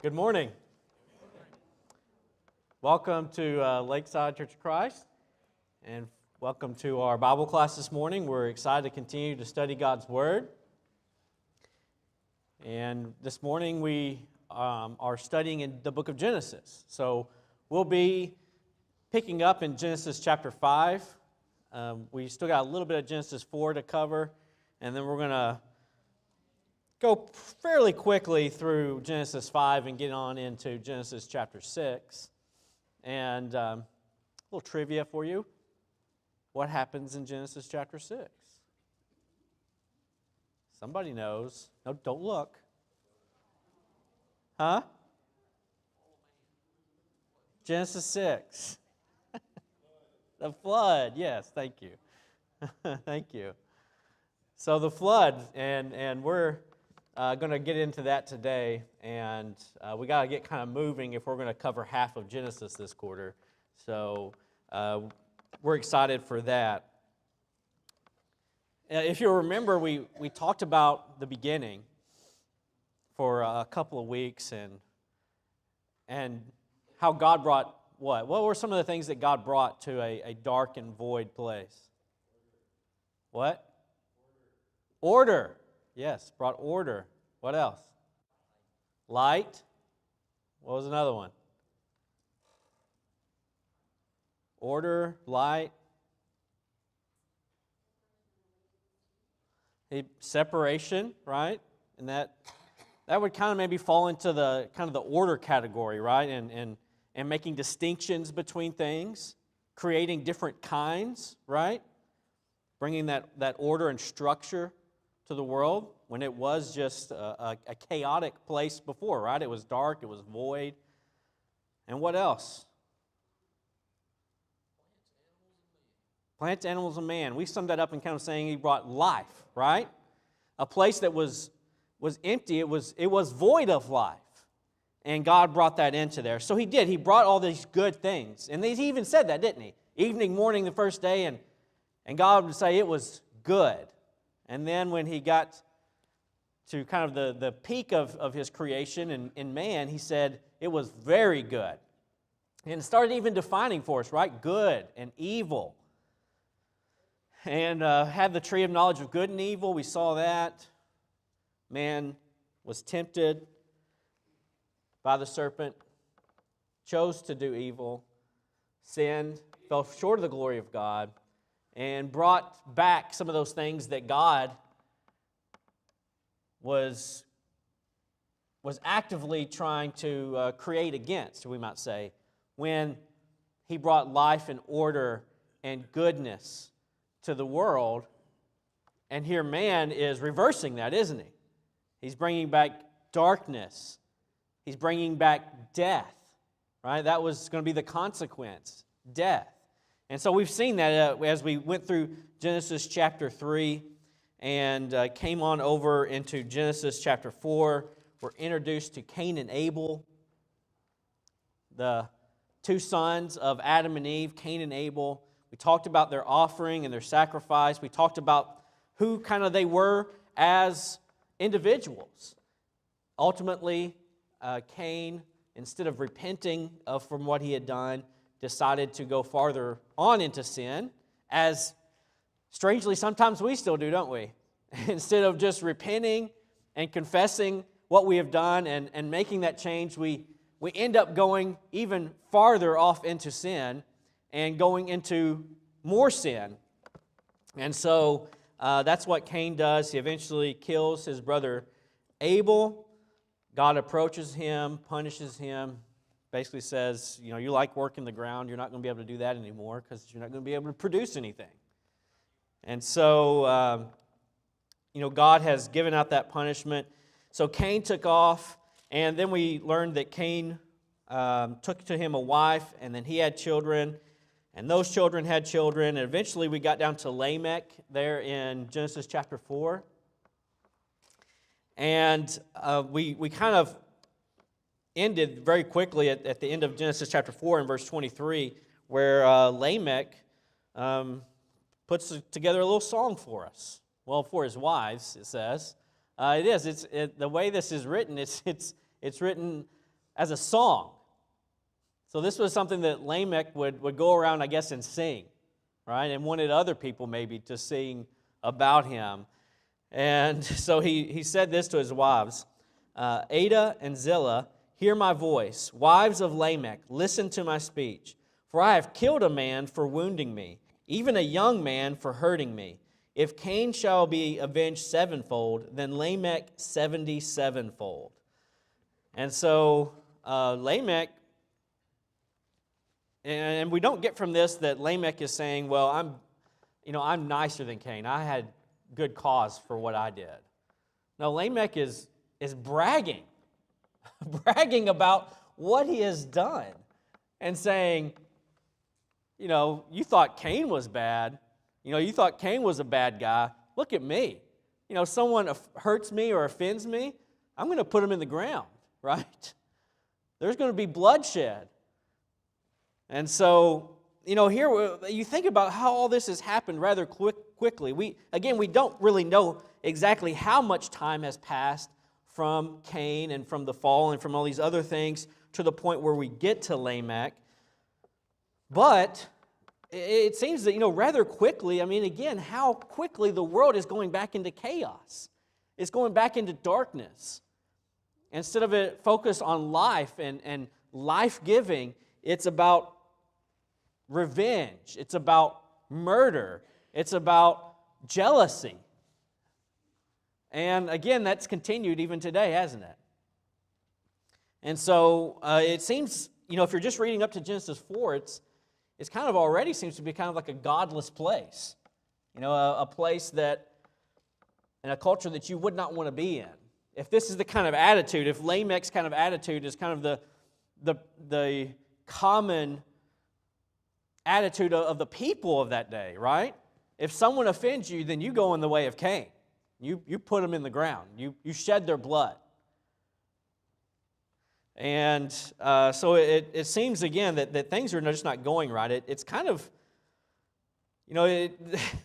Good morning. Welcome to Lakeside Church of Christ, and welcome to our Bible class this morning. We're excited to continue to study God's Word. And this morning we are studying in the book of Genesis. So we'll be picking up in Genesis chapter 5. We still got a little bit of Genesis 4 to cover, and then we're going to go fairly quickly through Genesis 5 and get on into Genesis chapter 6. And a little trivia for you. What happens in Genesis chapter 6? Somebody knows. No, don't look. Huh? Genesis 6. The flood. Yes, thank you. Thank you. So the flood, and we're going to get into that today, and we got to get kind of moving if we're going to cover half of Genesis this quarter. So we're excited for that. If you remember, we talked about the beginning for a couple of weeks, and how God brought what? What were some of the things that God brought to a dark and void place? What? Order. Yes, brought order. What else? Light. What was another one? Order, light. Separation, right? And that would kind of maybe fall into the kind of the order category, right? And making distinctions between things, creating different kinds, right? Bringing that order and structure to the world when it was just a chaotic place before, right? It was dark, it was void. And what else? Plants, animals, and man. We summed that up in kind of saying He brought life, right? A place that was empty, it was void of life. And God brought that into there. So He did. He brought all these good things. And He even said that, didn't He? Evening, morning, the first day, and God would say it was good. And then when He got to kind of the peak of His creation in man, He said it was very good. And started even defining for us, right? Good and evil. And had the tree of knowledge of good and evil. We saw that. Man was tempted by the serpent, chose to do evil, sinned, fell short of the glory of God, and brought back some of those things that God was actively trying to create against, we might say, when He brought life and order and goodness to the world. And here man is reversing that, isn't he? He's bringing back darkness. He's bringing back death, right? That was going to be the consequence, death. And so we've seen that as we went through Genesis chapter 3 and came on over into Genesis chapter 4. We're introduced to Cain and Abel, the two sons of Adam and Eve, Cain and Abel. We talked about their offering and their sacrifice. We talked about who kind of they were as individuals. Ultimately, Cain, instead of repenting from what he had done, decided to go farther on into sin, as strangely sometimes we still do, don't we? Instead of just repenting and confessing what we have done and making that change, we end up going even farther off into sin and going into more sin. And so that's what Cain does. He eventually kills his brother Abel. God approaches him, punishes him, basically says, you like working the ground, you're not going to be able to do that anymore because you're not going to be able to produce anything. And so, God has given out that punishment. So Cain took off, and then we learned that Cain took to him a wife, and then he had children, and those children had children, and eventually we got down to Lamech there in Genesis chapter 4. And we kind of ended very quickly at the end of Genesis chapter 4 in verse 23, where Lamech puts together a little song for us. Well, for his wives, it says. The way this is written, it's written as a song. So this was something that Lamech would go around, I guess, and sing, right? And wanted other people maybe to sing about him. And so he said this to his wives, Ada and Zillah, hear my voice. Wives of Lamech, listen to my speech. For I have killed a man for wounding me, even a young man for hurting me. If Cain shall be avenged sevenfold, then Lamech 77-fold. And so Lamech, and we don't get from this that Lamech is saying, well, I'm nicer than Cain. I had good cause for what I did. No, Lamech is bragging, bragging about what he has done and saying, you thought Cain was bad. You thought Cain was a bad guy. Look at me. Someone hurts me or offends me, I'm going to put him in the ground, right? There's going to be bloodshed. And so, here you think about how all this has happened rather quickly. We don't really know exactly how much time has passed from Cain and from the fall and from all these other things to the point where we get to Lamech. But it seems that, rather quickly, how quickly the world is going back into chaos. It's going back into darkness. Instead of it focused on life and life-giving, it's about revenge. It's about murder. It's about jealousy. And again, that's continued even today, hasn't it? And so it seems, if you're just reading up to Genesis 4, it's kind of already seems to be kind of like a godless place. A place that, in a culture that you would not want to be in. If this is the kind of attitude, if Lamech's kind of attitude is kind of the common attitude of the people of that day, right? If someone offends you, then you go in the way of Cain. You put them in the ground. You shed their blood. And so it seems, again, that things are just not going right. It's kind of,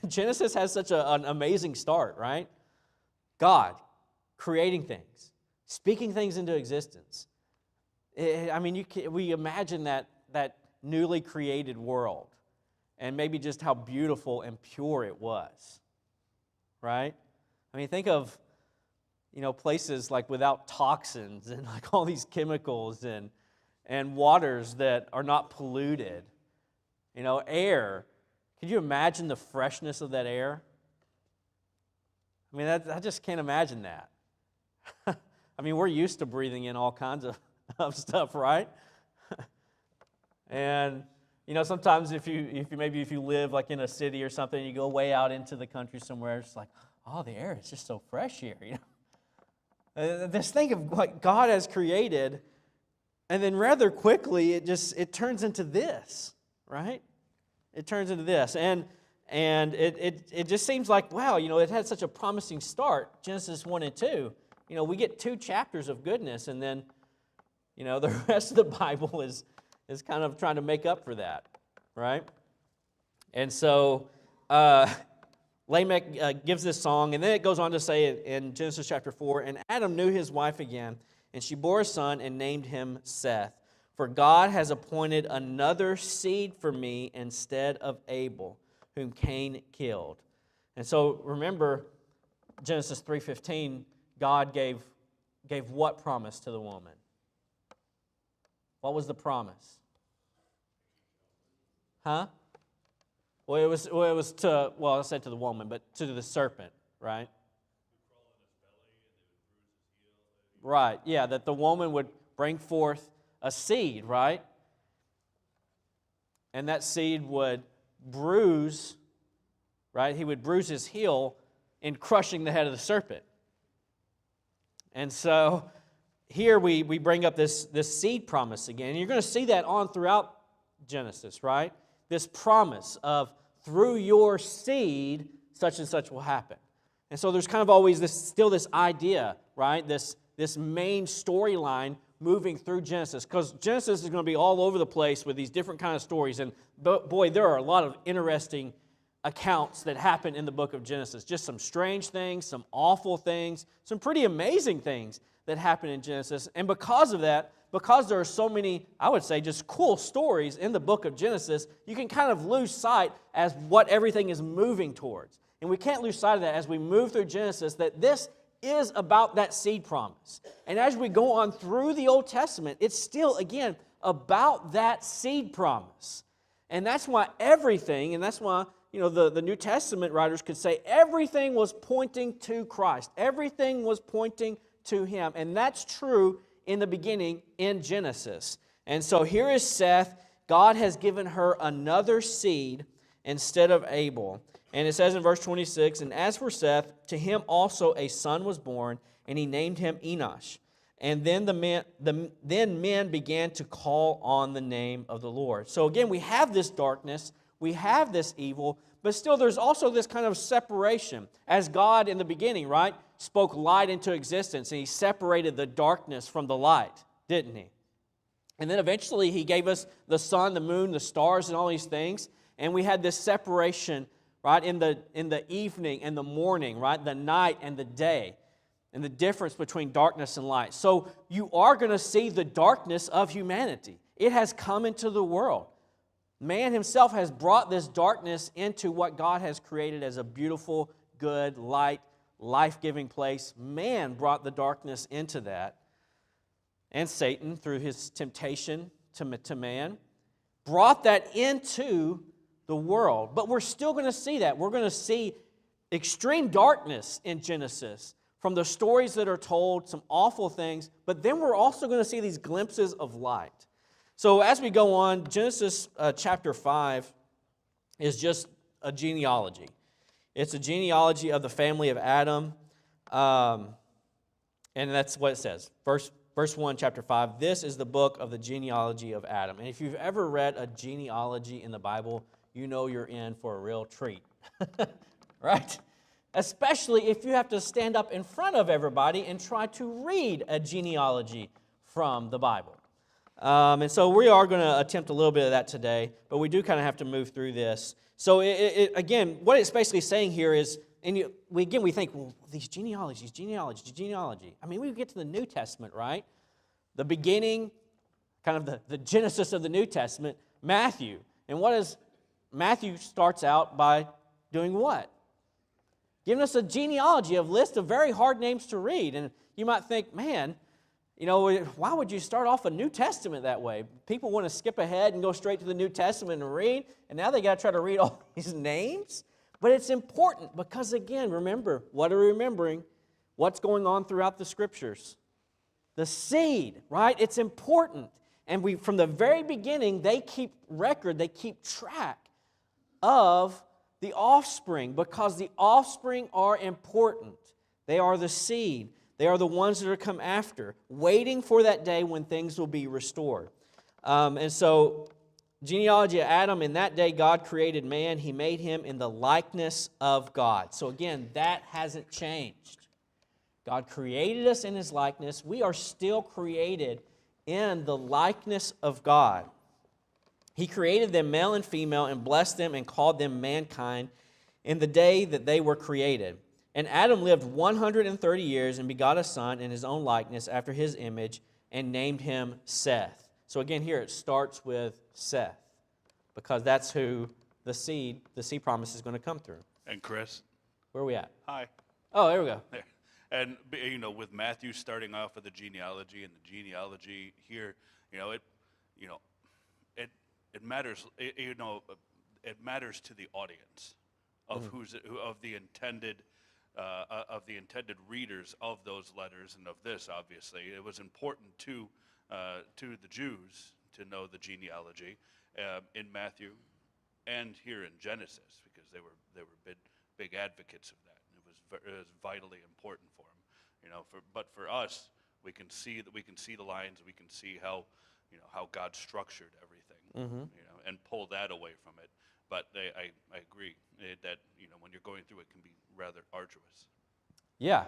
Genesis has such an amazing start, right? God creating things, speaking things into existence. We imagine that newly created world and maybe just how beautiful and pure it was, right? Think of, places like without toxins and like all these chemicals and waters that are not polluted. Air. Could you imagine the freshness of that air? I just can't imagine that. We're used to breathing in all kinds of stuff, right? And sometimes if you live like in a city or something, you go way out into the country somewhere, it's like, oh, the air is just so fresh here. This thing of what God has created, and then rather quickly it turns into this, right? It turns into this, and it just seems like, wow, it had such a promising start, Genesis 1 and 2. We get 2 chapters of goodness, and then the rest of the Bible is kind of trying to make up for that, right? And so Lamech gives this song, and then it goes on to say in Genesis chapter 4, and Adam knew his wife again, and she bore a son and named him Seth. For God has appointed another seed for me instead of Abel, whom Cain killed. And so remember, Genesis 3:15, God gave what promise to the woman? What was the promise? Huh? Well, it was to, I said to the woman, but to the serpent, right? Right, yeah, that the woman would bring forth a seed, right? And that seed would bruise, right? He would bruise his heel in crushing the head of the serpent. And so here we bring up this seed promise again. And you're going to see that on throughout Genesis, right? This promise of through your seed, such and such will happen. And so there's kind of always still this idea, right? This main storyline moving through Genesis, because Genesis is going to be all over the place with these different kind of stories. And boy, there are a lot of interesting accounts that happen in the book of Genesis. Just some strange things, some awful things, some pretty amazing things that happen in Genesis. And because of that, because there are so many, I would say, just cool stories in the book of Genesis, you can kind of lose sight as what everything is moving towards. And we can't lose sight of that as we move through Genesis, that this is about that seed promise. And as we go on through the Old Testament, it's still, again, about that seed promise. And that's why everything, and that's why, the New Testament writers could say everything was pointing to Christ. Everything was pointing to Him. And that's true in the beginning in Genesis. And so here is Seth. God has given her another seed instead of Abel. And it says in verse 26, "And as for Seth, to him also a son was born, and he named him Enosh. And then men began to call on the name of the Lord." So again, we have this darkness, we have this evil, but still there's also this kind of separation. As God in the beginning, right, spoke light into existence, and He separated the darkness from the light, didn't He? And then eventually He gave us the sun, the moon, the stars, and all these things, and we had this separation, right, in the evening and the morning, right, the night and the day, and the difference between darkness and light. So you are going to see the darkness of humanity. It has come into the world. Man himself has brought this darkness into what God has created as a beautiful, good, light, life-giving place. Man brought the darkness into that. And Satan, through his temptation to man, brought that into the world. But we're still going to see that. We're going to see extreme darkness in Genesis from the stories that are told, some awful things, but then we're also going to see these glimpses of light. So as we go on, Genesis chapter 5 is just a genealogy. It's a genealogy of the family of Adam, and that's what it says. Verse 1, chapter 5, "This is the book of the genealogy of Adam." And if you've ever read a genealogy in the Bible, you know you're in for a real treat, right? Especially if you have to stand up in front of everybody and try to read a genealogy from the Bible. And so we are going to attempt a little bit of that today, but we do kind of have to move through this. So again, what it's basically saying here is, we think, well, these genealogy. I mean, we get to the New Testament, right? The beginning, kind of the genesis of the New Testament, Matthew. And Matthew starts out by doing what? Giving us a genealogy, a list of very hard names to read. And you might think, man, why would you start off a New Testament that way? People want to skip ahead and go straight to the New Testament and read, and now they got to try to read all these names? But it's important because, again, remember, what are we remembering? What's going on throughout the Scriptures? The seed, right? It's important. And from the very beginning, they keep record, they keep track of the offspring because the offspring are important. They are the seed. They are the ones that are come after, waiting for that day when things will be restored. And so, genealogy of Adam, in that day God created man. He made him in the likeness of God. So again, that hasn't changed. God created us in His likeness. We are still created in the likeness of God. He created them male and female and blessed them and called them mankind in the day that they were created. And Adam lived 130 years and begot a son in his own likeness after his image and named him Seth. So again, here it starts with Seth because that's who the seed promise is going to come through. And Chris. Where are we at? Hi. Oh, there we go. There. And, with Matthew starting off with the genealogy and the genealogy here, it matters, it matters to the audience of of the intended readers of those letters and of this. Obviously, it was important to the Jews to know the genealogy in Matthew and here in Genesis because they were big advocates of that. It was vitally important for them, but for us, we can see the lines, we can see how God structured everything, and pull that away from it. But I agree that when you're going through it can be rather arduous. Yeah,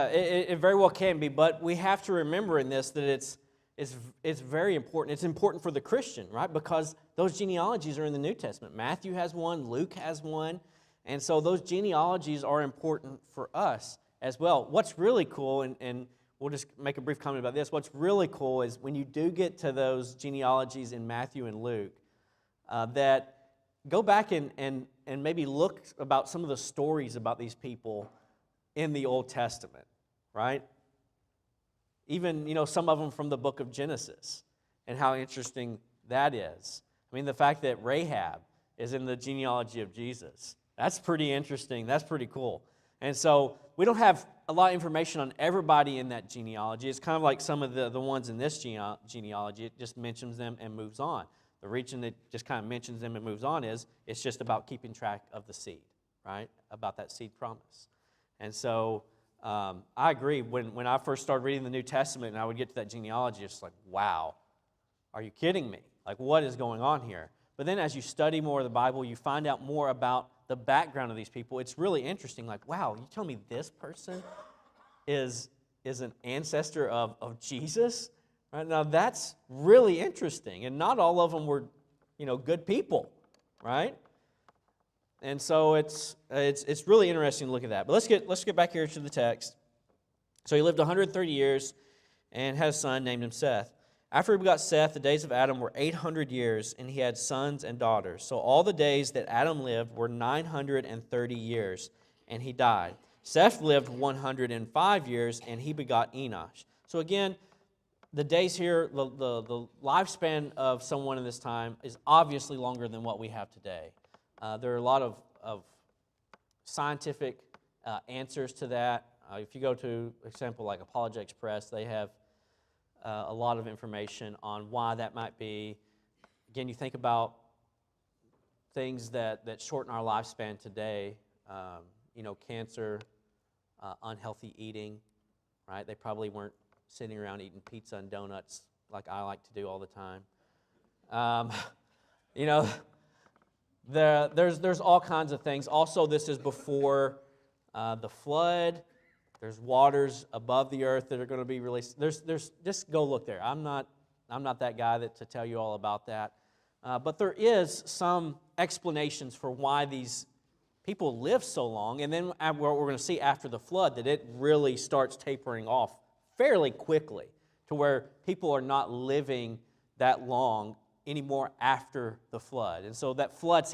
it very well can be. But we have to remember in this that it's very important. It's important for the Christian, right? Because those genealogies are in the New Testament. Matthew has one, Luke has one, and so those genealogies are important for us as well. What's really cool, and we'll just make a brief comment about this. What's really cool is when you do get to those genealogies in Matthew and Luke, that go back and maybe look about some of the stories about these people in the Old Testament, right? Even, some of them from the book of Genesis, and how interesting that is. I mean, the fact that Rahab is in the genealogy of Jesus, that's pretty interesting. That's pretty cool. And so we don't have a lot of information on everybody in that genealogy. It's kind of like some of the ones in this genealogy. It just mentions them and moves on. The region that just kind of mentions them and moves on it's just about keeping track of the seed, right? About that seed promise. And so I agree. When I first started reading the New Testament and I would get to that genealogy, it's like, wow, are you kidding me? Like, what is going on here? But then as you study more of the Bible, you find out more about the background of these people. It's really interesting. Like, wow, you tell me this person is an ancestor of Jesus? Right? Now, that's really interesting. And not all of them were, good people, right? And so it's really interesting to look at that. But let's get back here to the text. So he lived 130 years and had a son, named him Seth. After he begot Seth, the days of Adam were 800 years, and he had sons and daughters. So all the days that Adam lived were 930 years, and he died. Seth lived 105 years, and he begot Enosh. So again, the days here, the lifespan of someone in this time is obviously longer than what we have today. There are a lot of scientific answers to that. If you go to, for example, like Apologetics Press, they have a lot of information on why that might be. Again, you think about things that shorten our lifespan today, cancer, unhealthy eating, right? They probably weren't sitting around eating pizza and donuts like I like to do all the time. There's all kinds of things. Also, this is before the flood. There's waters above the earth that are going to be released. There's just go look there. I'm not that guy to tell you all about that. But there is some explanations for why these people live so long. And then what we're going to see after the flood, that it really starts tapering off fairly quickly to where people are not living that long anymore after the flood. And so that flood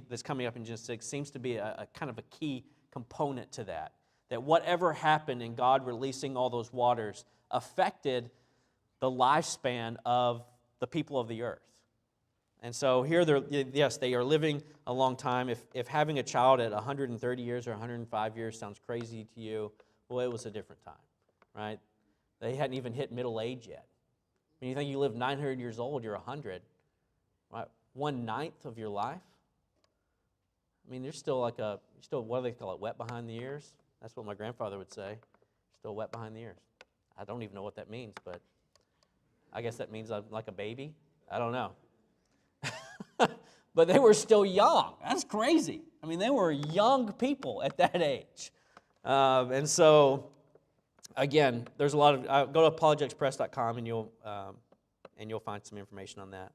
that's coming up in Genesis 6, seems to be a kind of a key component to that. That whatever happened in God releasing all those waters affected the lifespan of the people of the earth. And so here, they are living a long time. If having a child at 130 years or 105 years sounds crazy to you, well, it was a different time, right? They hadn't even hit middle age yet. When you think you live 900 years old, you're 100, right? 1/9 of your life. I mean, you're still what do they call it, wet behind the ears? That's what my grandfather would say. Still wet behind the ears. I don't even know what that means, but I guess that means I'm like a baby. I don't know. But they were still young. That's crazy. I mean, they were young people at that age. And so, again, there's a lot of, go to apologeticspress.com and you'll find some information on that.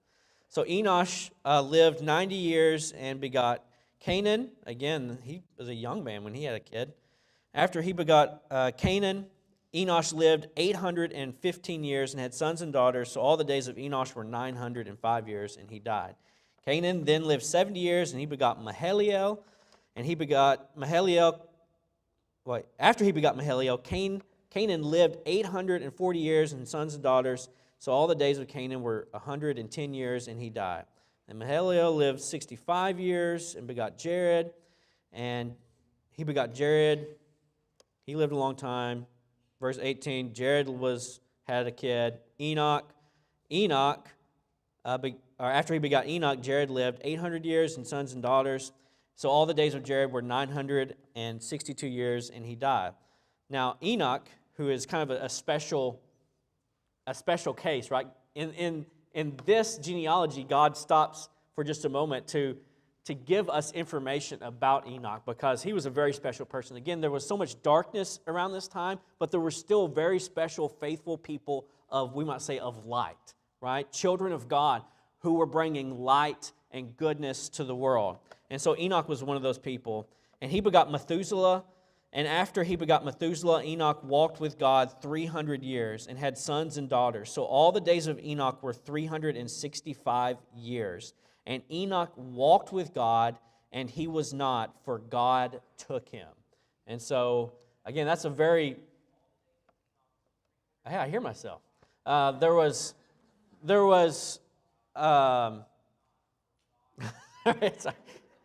So Enosh lived 90 years and begot Canaan. Again, he was a young man when he had a kid. After he begot Canaan, Enosh lived 815 years and had sons and daughters. So all the days of Enosh were 905 years, and he died. Canaan then lived 70 years, and he begot Mahalalel. And he begot Mahalalel. After he begot Mahalalel, Canaan lived 840 years and sons and daughters. So all the days of Canaan were 110 years, and he died. And Mahalalel lived 65 years and begot Jared. And he begot Jared. He lived a long time. Verse 18, Jared had a kid, Enoch. After he begot Enoch, Jared lived 800 years and sons and daughters. So all the days of Jared were 962 years, and he died. Now Enoch, who is kind of a special case, right? In this genealogy, God stops for just a moment to give us information about Enoch, because he was a very special person. Again, there was so much darkness around this time, but there were still very special, faithful people we might say, of light, right? Children of God who were bringing light and goodness to the world. And so Enoch was one of those people. And he begot Methuselah, And after he begot Methuselah, Enoch walked with God 300 years and had sons and daughters. So all the days of Enoch were 365 years. And Enoch walked with God, and he was not, for God took him. And so, again, that's a very... Hey, I hear myself. There was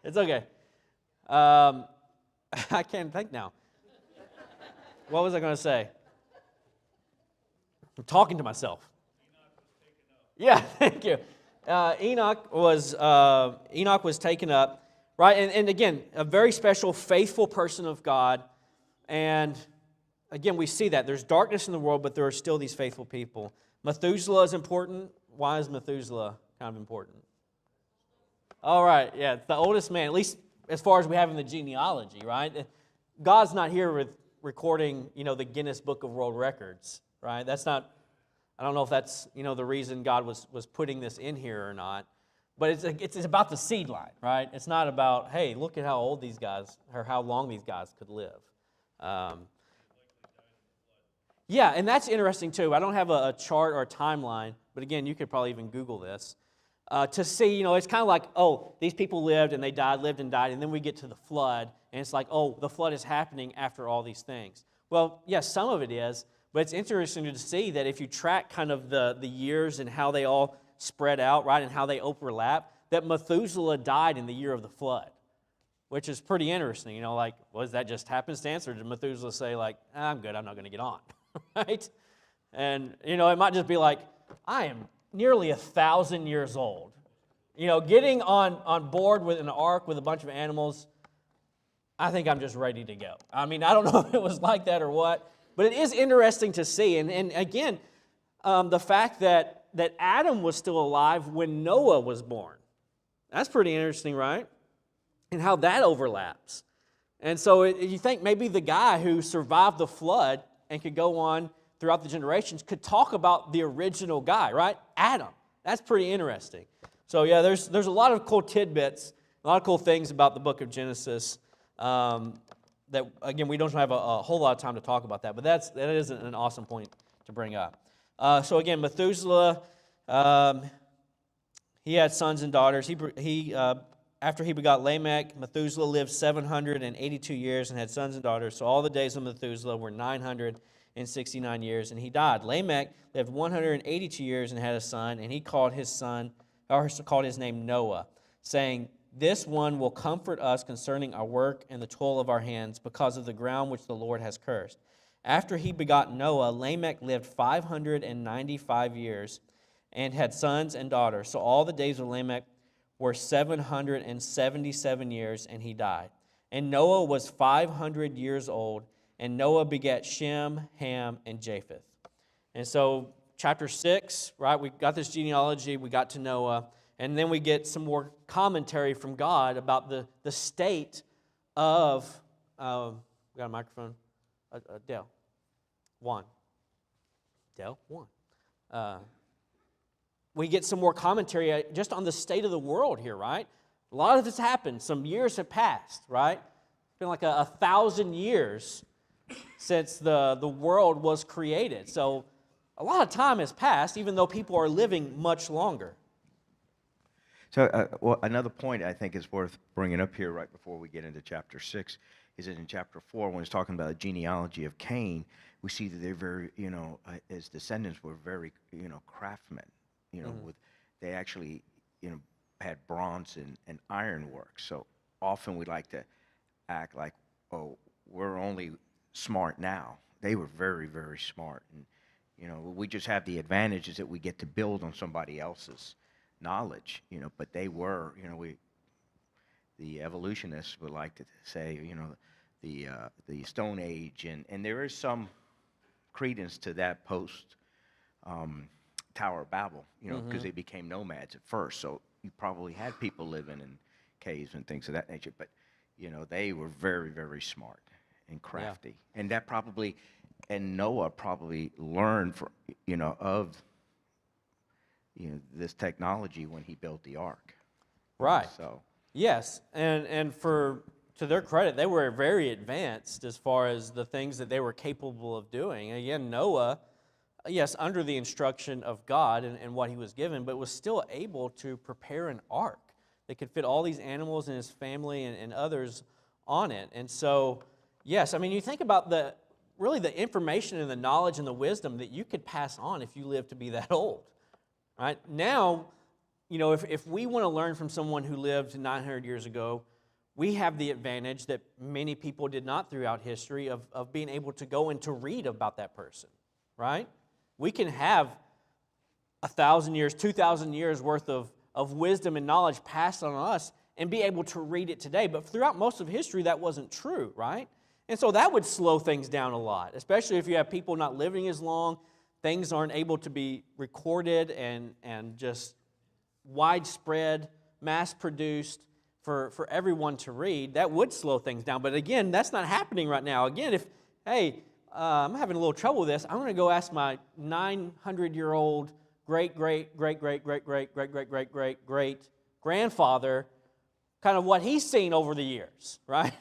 it's okay. I can't think now. What was I going to say? I'm talking to myself. Yeah, thank you. Enoch was taken up, right? And again, a very special, faithful person of God. And again, we see that. There's darkness in the world, but there are still these faithful people. Methuselah is important. Why is Methuselah kind of important? All right, yeah, it's the oldest man, at least as far as we have in the genealogy, right? God's not here with recording, the Guinness Book of World Records, right? That's not, I don't know if that's, the reason God was putting this in here or not, but it's about the seed line, right? It's not about, hey, look at how old these guys, or how long these guys could live. Yeah, and that's interesting too. I don't have a chart or a timeline, but again, you could probably even Google this to see, it's kind of like, oh, these people lived and they died, lived and died, and then we get to the flood, and it's like, oh, the flood is happening after all these things. Well, yes, some of it is, but it's interesting to see that if you track kind of the years and how they all spread out, right, and how they overlap, that Methuselah died in the year of the flood, which is pretty interesting. Like, was that just happenstance, or did Methuselah say, like, I'm good, I'm not going to get on, right? And, it might just be like, I am nearly 1,000 years old. Getting on board with an ark with a bunch of animals, I think I'm just ready to go. I mean, I don't know if it was like that or what, but it is interesting to see. And again, the fact that Adam was still alive when Noah was born. That's pretty interesting, right? And how that overlaps. And so you think maybe the guy who survived the flood and could go on throughout the generations could talk about the original guy, right? Adam. That's pretty interesting. So yeah, there's a lot of cool tidbits, a lot of cool things about the book of Genesis that, again, we don't have a whole lot of time to talk about that, but that is an awesome point to bring up. So again, Methuselah, he had sons and daughters. After he begot Lamech, Methuselah lived 782 years and had sons and daughters. So all the days of Methuselah were 969 years, and he died. Lamech lived 182 years and had a son, and he called his name Noah, saying, "This one will comfort us concerning our work and the toil of our hands, because of the ground which the Lord has cursed." After he begot Noah, Lamech lived 595 years and had sons and daughters. So all the days of Lamech were 777 years, and he died. And Noah was 500 years old, and Noah begat Shem, Ham, and Japheth. And so chapter 6, right, we got this genealogy, we got to Noah, and then we get some more commentary from God about the state of, we got a microphone? Dale. Juan. Dale? Juan. We get some more commentary just on the state of the world here, right? A lot of this happened. Some years have passed, right? It's been like 1,000 years since the world was created. So a lot of time has passed, even though people are living much longer. So another point I think is worth bringing up here right before we get into chapter 6 is that in chapter 4, when it's talking about the genealogy of Cain, we see that they're very, his descendants were very, craftsmen. They actually, had bronze and iron work. So often we like to act like, oh, we're only smart now. They were very, very smart. And, we just have the advantages that we get to build on somebody else's knowledge, but they were, the evolutionists would like to say, the Stone Age, and there is some credence to that post Tower of Babel, because they became nomads at first. So you probably had people living in caves and things of that nature, but they were very, very smart and crafty, and that probably, and Noah probably learned of this technology when he built the ark. Right. So yes, and to their credit, they were very advanced as far as the things that they were capable of doing. Again, Noah, yes, under the instruction of God and what he was given, but was still able to prepare an ark that could fit all these animals and his family and others on it. And so, yes, I mean, you think about the information and the knowledge and the wisdom that you could pass on if you live to be that old, right? Now, if we want to learn from someone who lived 900 years ago, we have the advantage that many people did not throughout history of being able to go and to read about that person, right? We can have 1,000 years, 2,000 years worth of wisdom and knowledge passed on us and be able to read it today. But throughout most of history, that wasn't true, right? And so that would slow things down a lot, especially if you have people not living as long. Things aren't able to be recorded and just widespread, mass-produced for everyone to read. That would slow things down. But again, that's not happening right now. Again, I'm having a little trouble with this, I'm going to go ask my 900-year-old great-great-great-great-great-great-great-great-great-grandfather kind of what he's seen over the years, right?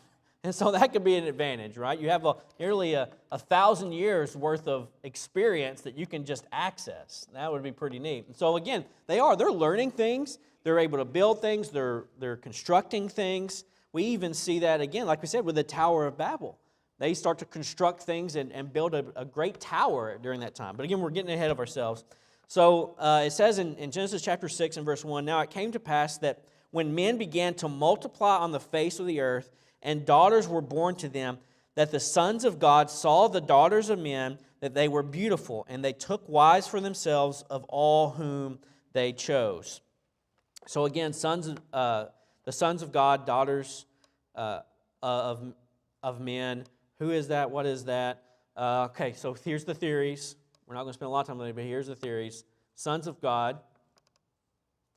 And so that could be an advantage, right? You have nearly 1,000 years worth of experience that you can just access. That would be pretty neat. And so again, they're learning things. They're able to build things. They're constructing things. We even see that again, like we said, with the Tower of Babel. They start to construct things and build a great tower during that time. But again, we're getting ahead of ourselves. So it says in Genesis chapter 6 and verse 1, "Now it came to pass that when men began to multiply on the face of the earth, and daughters were born to them, that the sons of God saw the daughters of men, that they were beautiful, and they took wives for themselves of all whom they chose." So again, the sons of God, daughters of men. Who is that? What is that? Okay, so here's the theories. We're not going to spend a lot of time on it, but here's the theories. Sons of God,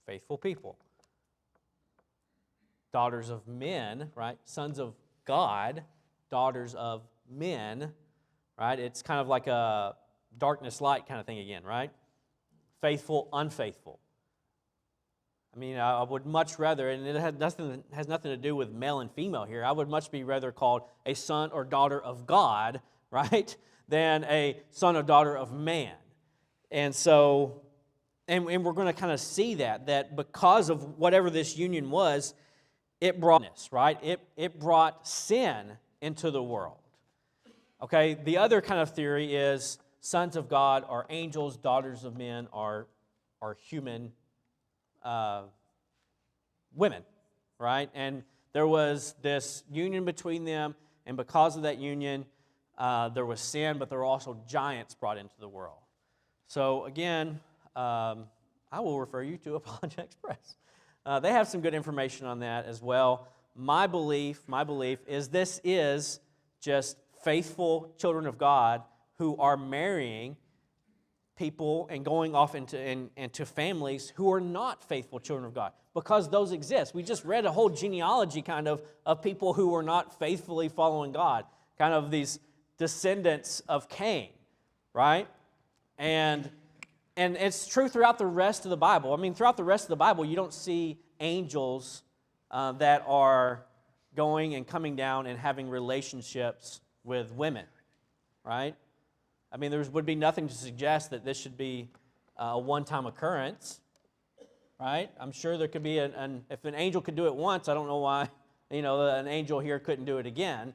faithful people. Daughters of men, right? Sons of God, daughters of men, right? It's kind of like a darkness light kind of thing again, right? Faithful, unfaithful. I mean, I would much rather, and it has nothing to do with male and female here. I would much be rather called a son or daughter of God, right, than a son or daughter of man. And so, and we're going to kind of see that because of whatever this union was, it brought this, right? It brought sin into the world. Okay, the other kind of theory is sons of God are angels, daughters of men are human women, right? And there was this union between them, and because of that union, there was sin, but there were also giants brought into the world. So again, I will refer you to Apologia Express. They have some good information on that as well. My belief is this is just faithful children of God who are marrying people and going off into families who are not faithful children of God, because those exist. We just read a whole genealogy kind of people who were not faithfully following God, kind of these descendants of Cain, right? And it's true throughout the rest of the Bible. I mean, throughout the rest of the Bible, you don't see angels that are going and coming down and having relationships with women, right? I mean, there would be nothing to suggest that this should be a one-time occurrence, right? I'm sure there could be if an angel could do it once, I don't know why, an angel here couldn't do it again.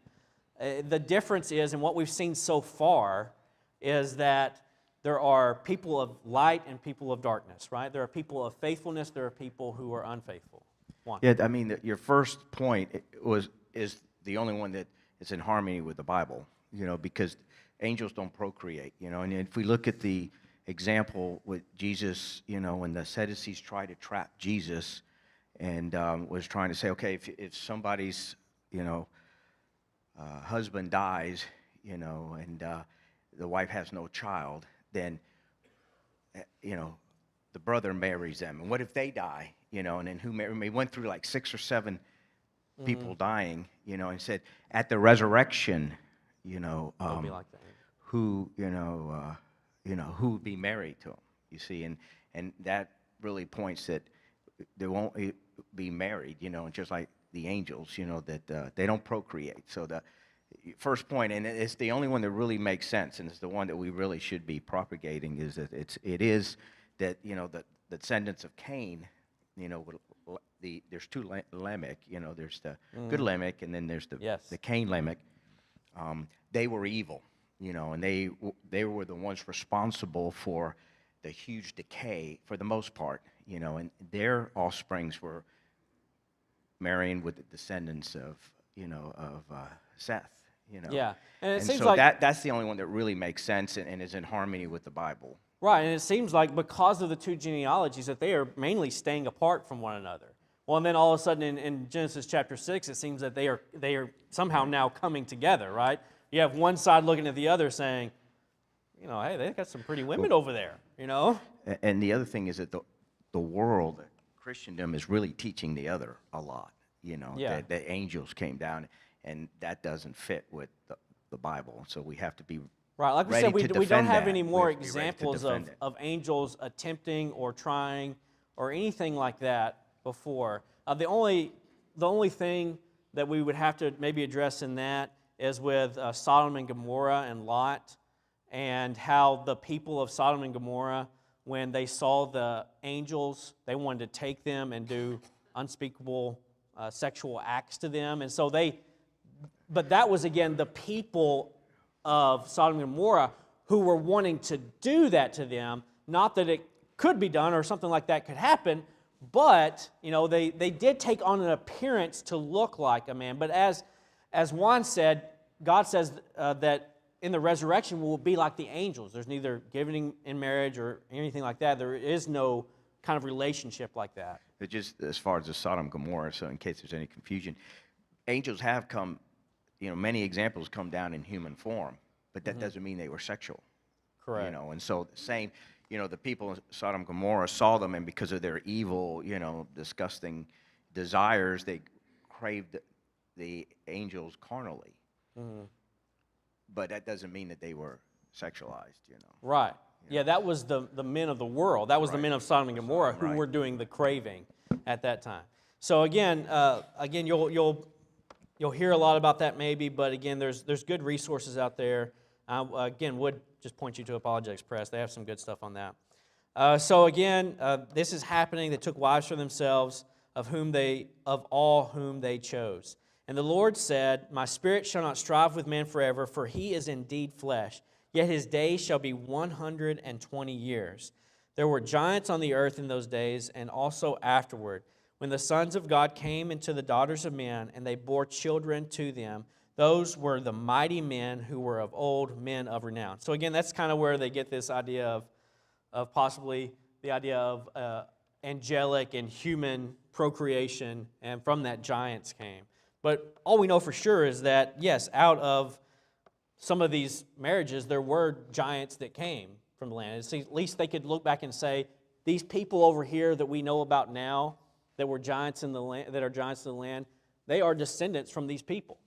The difference is, and what we've seen so far, is that there are people of light and people of darkness, right? There are people of faithfulness, there are people who are unfaithful. One. Yeah, I mean, your first point is the only one that is in harmony with the Bible, because angels don't procreate, and if we look at the example with Jesus, when the Sadducees tried to trap Jesus and was trying to say, okay, if somebody's, husband dies, and the wife has no child, then, the brother marries them. And what if they die, and then who married? We went through like 6 or 7 people dying, and said, at the resurrection, It'll be like that. who would be married to him, you see, and that really points that they won't be married, just like the angels, that they don't procreate. So the first point, and it's the only one that really makes sense, and it's the one that we really should be propagating, is that it is that, the descendants of Cain, there's two Lamech, there's the good Lamech, and then there's the Cain Lamech. They were evil, and they were the ones responsible for the huge decay for the most part, and their offsprings were marrying with the descendants of Seth. Yeah, and it seems so like that's the only one that really makes sense and is in harmony with the Bible. right, and it seems like because of the two genealogies that they are mainly staying apart from one another. Well, and then all of a sudden in Genesis chapter 6, it seems that they are somehow now coming together, right? You have one side looking at the other saying, hey, they got some pretty women over there, And the other thing is that the world, Christendom, is really teaching the other a lot. That the angels came down, and that doesn't fit with the Bible. So we have to be right. Like we ready said, we to don't defend have that. any We more have to be ready to examples defend it. of angels attempting or trying or anything like that before. The only thing that we would have to maybe address in that is with Sodom and Gomorrah and Lot, and how the people of Sodom and Gomorrah, when they saw the angels, they wanted to take them and do unspeakable sexual acts to them. And so but that was, again, the people of Sodom and Gomorrah who were wanting to do that to them. Not that it could be done or something like that could happen, but, they did take on an appearance to look like a man. But as Juan said, God says that in the resurrection we'll be like the angels. There's neither giving in marriage or anything like that. There is no kind of relationship like that. But just as far as the Sodom and Gomorrah, so in case there's any confusion, angels have come, many examples come down in human form, but that doesn't mean they were sexual. Correct. And so the same, the people in Sodom and Gomorrah saw them, and because of their evil, disgusting desires, they craved the angels carnally. Mm-hmm. But that doesn't mean that they were sexualized, Right. Yeah, that was the men of the world. That was the men of Sodom and Gomorrah who were doing the craving at that time. So again, you'll hear a lot about that maybe, but again, there's good resources out there. Again, would just point you to Apologetics Press. They have some good stuff on that. So again, this is happening. They took wives for themselves, of all whom they chose. And the Lord said, "My spirit shall not strive with man forever, for he is indeed flesh. Yet his days shall be 120 years. There were giants on the earth in those days, and also afterward, when the sons of God came into the daughters of men, and they bore children to them. Those were the mighty men who were of old, men of renown." So again, that's kind of where they get this idea of possibly the idea of angelic and human procreation, and from that giants came. But all we know for sure is that, yes, out of some of these marriages, there were giants that came from the land. At least they could look back and say, these people over here that we know about now, that were giants in the land, that are giants in the land, they are descendants from these people,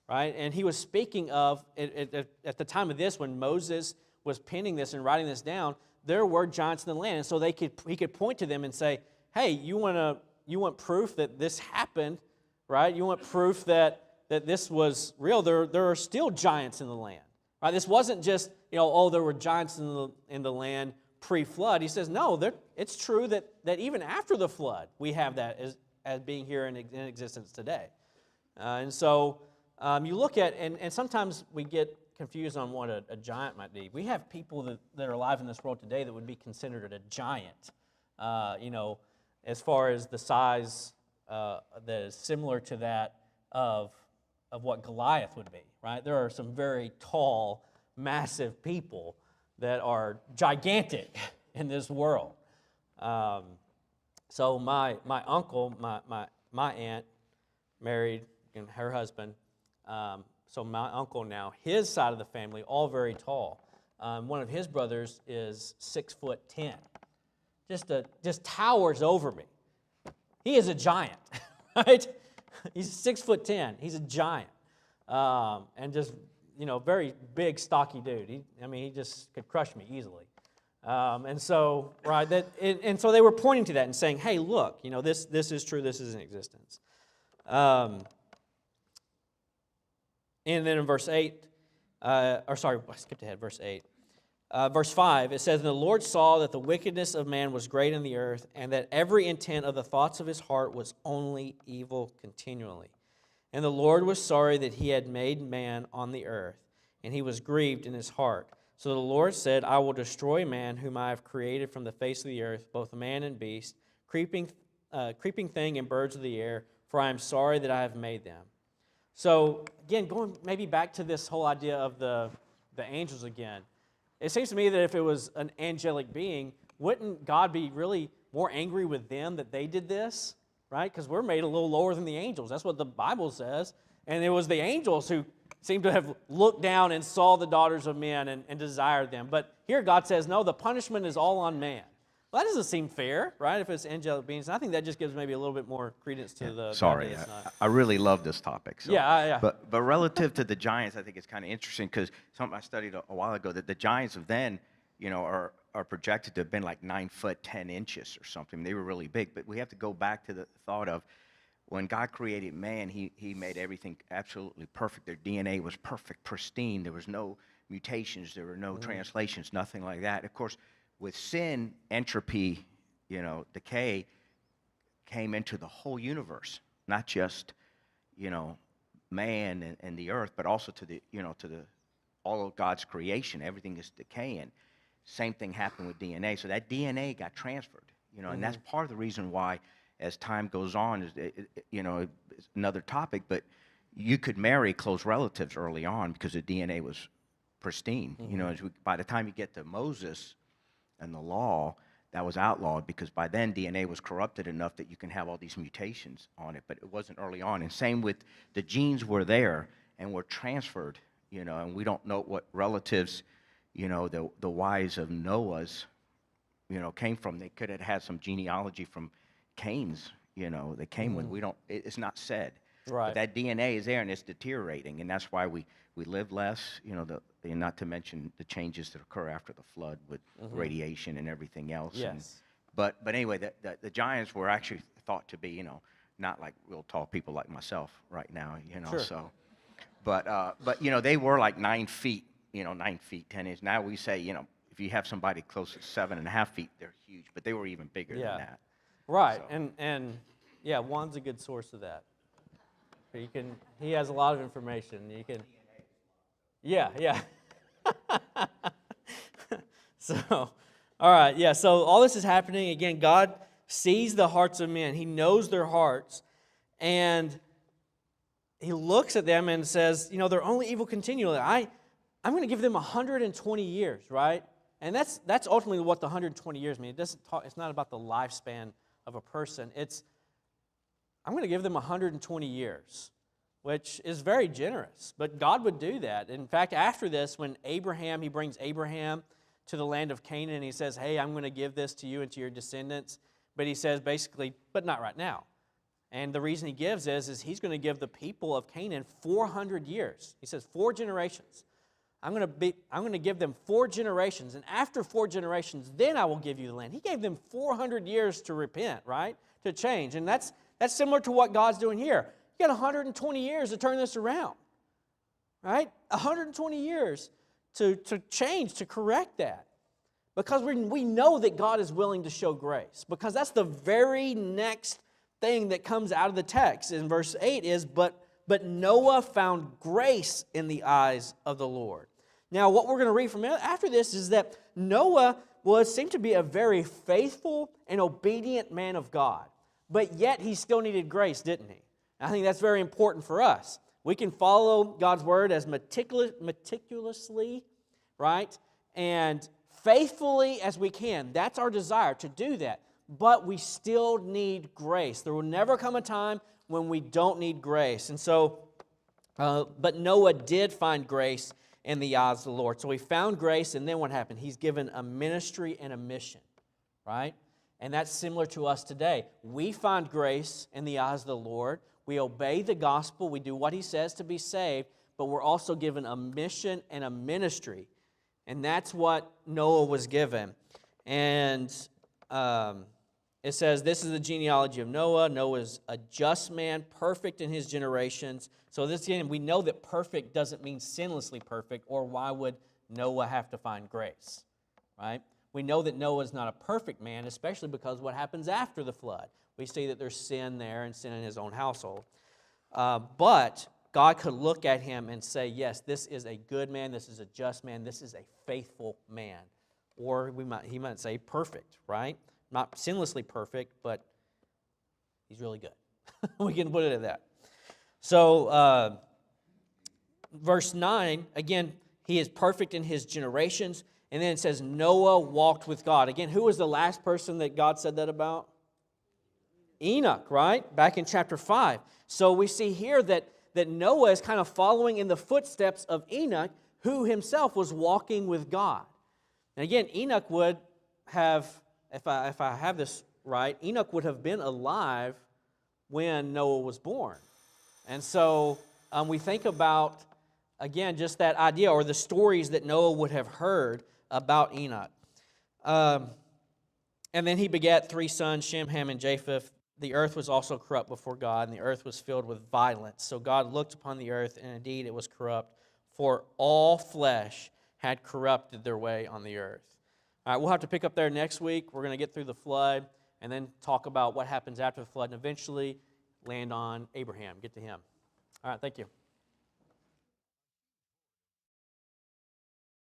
right? And he was speaking of, at the time of this, when Moses was penning this and writing this down, there were giants in the land. And so he could point to them and say, hey, you want proof that this happened, right? You want proof that this was real. There are still giants in the land, right? This wasn't just, there were giants in the land pre-flood. He says, no, it's true that even after the flood, we have that as being here in existence today. And so you look at, and sometimes we get confused on what a giant might be. We have people that are alive in this world today that would be considered a giant, as far as the size that is similar to that of what Goliath would be, right? There are some very tall, massive people that are gigantic in this world. So my uncle, my aunt married and her husband. So my uncle now, his side of the family, all very tall. One of his brothers is 6'10", just towers over me. He is a giant, right? He's 6'10". He's a giant, and just very big, stocky dude. He just could crush me easily. And so so they were pointing to that and saying, "Hey, look, this is true. This is in existence." And then in verse 8, I skipped ahead, verse 8. Verse 5, it says, "And the Lord saw that the wickedness of man was great in the earth, and that every intent of the thoughts of his heart was only evil continually. And the Lord was sorry that he had made man on the earth, and he was grieved in his heart. So the Lord said, I will destroy man whom I have created from the face of the earth, both man and beast, creeping thing and birds of the air, for I am sorry that I have made them." So, again, going maybe back to this whole idea of the angels again, it seems to me that if it was an angelic being, wouldn't God be really more angry with them that they did this, right? Because we're made a little lower than the angels. That's what the Bible says. And it was the angels who seemed to have looked down and saw the daughters of men and desired them. But here God says, no, the punishment is all on man. Well, that doesn't seem fair, right, if it's angelic beings. And I think that just gives maybe a little bit more credence to the... Sorry, I really love this topic. So. Yeah. But relative to the giants, I think it's kind of interesting because something I studied a while ago, that the giants of then, are projected to have been like 9 foot 10 inches or something. They were really big. But we have to go back to the thought of when God created man, he made everything absolutely perfect. Their DNA was perfect, pristine. There was no mutations. There were no translations, nothing like that. Of course, with sin, entropy, decay came into the whole universe, not just, man and the earth, but also to the all of God's creation. Everything is decaying. Same thing happened with DNA. So that DNA got transferred, and that's part of the reason why, as time goes on, it's another topic, but you could marry close relatives early on because the DNA was pristine. By the time you get to Moses and the law, that was outlawed because by then DNA was corrupted enough that you can have all these mutations on it, but it wasn't early on. And same with the genes were there and were transferred, and we don't know what relatives, the wives of Noah's, came from. They could have had some genealogy from Cain's, they came with. We don't, it's not said. Right. But that DNA is there and it's deteriorating, and that's why we live less, and not to mention the changes that occur after the flood with radiation and everything else. Yes. But anyway, the giants were actually thought to be, not like real tall people like myself right now, Sure. So. But they were like 9 feet, 9 feet, 10 inches. Now we say, if you have somebody close to 7.5 feet, they're huge, but they were even bigger than that. Right, So. and Juan's a good source of that. He has a lot of information. Yeah. So, all right, so all this is happening. Again, God sees the hearts of men. He knows their hearts, and he looks at them and says, they're only evil continually. I'm going to give them 120 years, right? And that's ultimately what the 120 years mean. It's not about the lifespan of a person. I'm going to give them 120 years, which is very generous. But God would do that. In fact, after this, when he brings Abraham to the land of Canaan, and he says, hey, I'm going to give this to you and to your descendants. But he says basically, but not right now. And the reason he gives is he's going to give the people of Canaan 400 years. He says 4 generations. I'm going to give them 4 generations, and after 4 generations, then I will give you the land. He gave them 400 years to repent, right? To change. And that's similar to what God's doing here. You got 120 years to turn this around, right? 120 years to change, to correct that. Because we know that God is willing to show grace. Because that's the very next thing that comes out of the text in verse 8 is, but Noah found grace in the eyes of the Lord. Now, what we're going to read from after this is that Noah seemed to be a very faithful and obedient man of God. But yet he still needed grace, didn't he? I think that's very important for us. We can follow God's word as meticulously, right, and faithfully as we can. That's our desire, to do that. But we still need grace. There will never come a time when we don't need grace. And so, but Noah did find grace in the eyes of the Lord. So he found grace, and then what happened? He's given a ministry and a mission, right? And that's similar to us today. We find grace in the eyes of the Lord. We obey the gospel. We do what he says to be saved, but we're also given a mission and a ministry. And that's what Noah was given. And it says, this is the genealogy of Noah. Noah is a just man, perfect in his generations. So this again, we know that perfect doesn't mean sinlessly perfect, or why would Noah have to find grace, right? We know that Noah is not a perfect man, especially because what happens after the flood. We see that there's sin there and sin in his own household. But God could look at him and say, yes, this is a good man, this is a just man, this is a faithful man. Or he might say perfect, right? Not sinlessly perfect, but he's really good. We can put it at that. So, verse 9, again, he is perfect in his generations. And then it says, Noah walked with God. Again, who was the last person that God said that about? Enoch, right? Back in chapter 5. So we see here that Noah is kind of following in the footsteps of Enoch, who himself was walking with God. And again, Enoch would have, if I have this right, Enoch would have been alive when Noah was born. And so we think about, again, just that idea or the stories that Noah would have heard about Enoch. And then he begat 3 sons, Shem, Ham, and Japheth. The earth was also corrupt before God, and the earth was filled with violence. So God looked upon the earth, and indeed it was corrupt, for all flesh had corrupted their way on the earth. All right, we'll have to pick up there next week. We're going to get through the flood, and then talk about what happens after the flood, and eventually land on Abraham, get to him. All right, thank you.